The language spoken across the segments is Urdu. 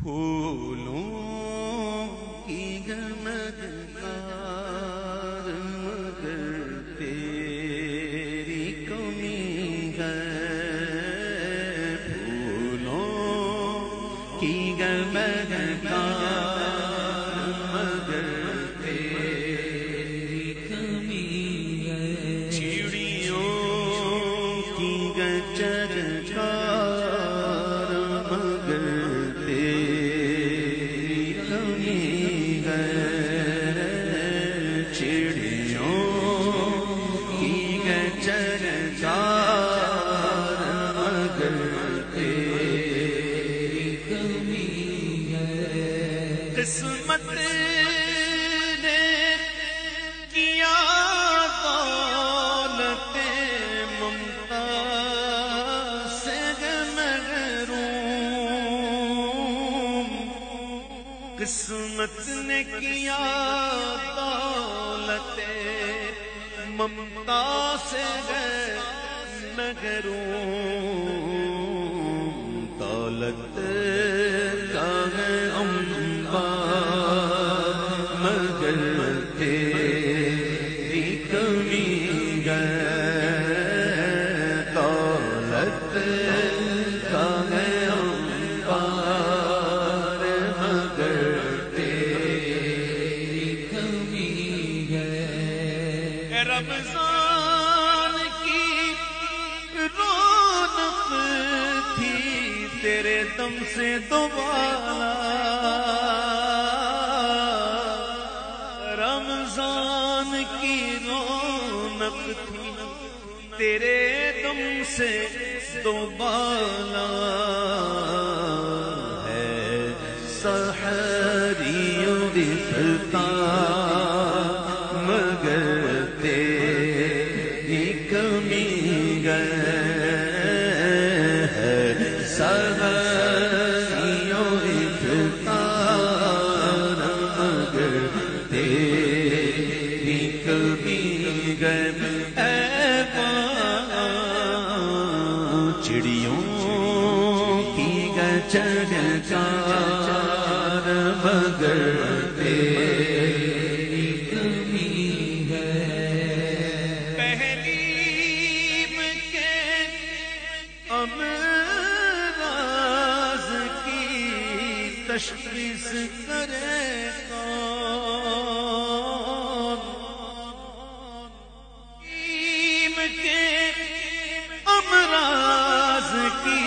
پھولوں کی گمگار مگر تیری کمی ہے، پھولوں کی گمگار مگر تیری کمی ہے، چڑیوں کی گچرکار قسمت نے کیا دولت ممتا سے محروم، قسمت نے کیا دولت ممتا سے محروم، دولت کا ہے مگر تیری کمی ہے، دولت کا ہے انبار مگر تیری کمی ہے، رمضان کی رونق تھی تیرے دم سے دوبارہ، رمضان کی رونق تھی تیرے دم سے دوبالا، ہے سحری و افطار مگر تیری کمی ہے، سحری و افطار مگر تیری کمی ہے، اے چڑیوں کی گچرکار مگر تیری کمی ہے، پہلیم کے امراض کی تشخیص کرے کون، کے امراض کی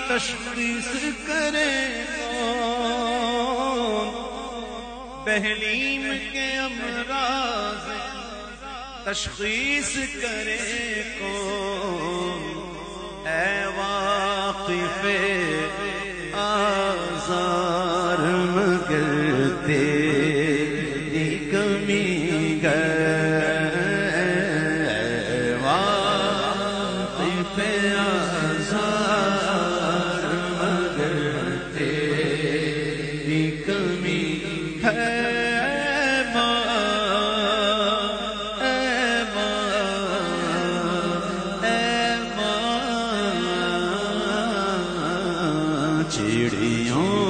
تشخیص کرے کون، بہلیم کے امراض تشخیص کرے کون، اے واقف آزار مگر تیری کمی ہے، واقف آزار مگر تیری کمی ہے، چڑیوں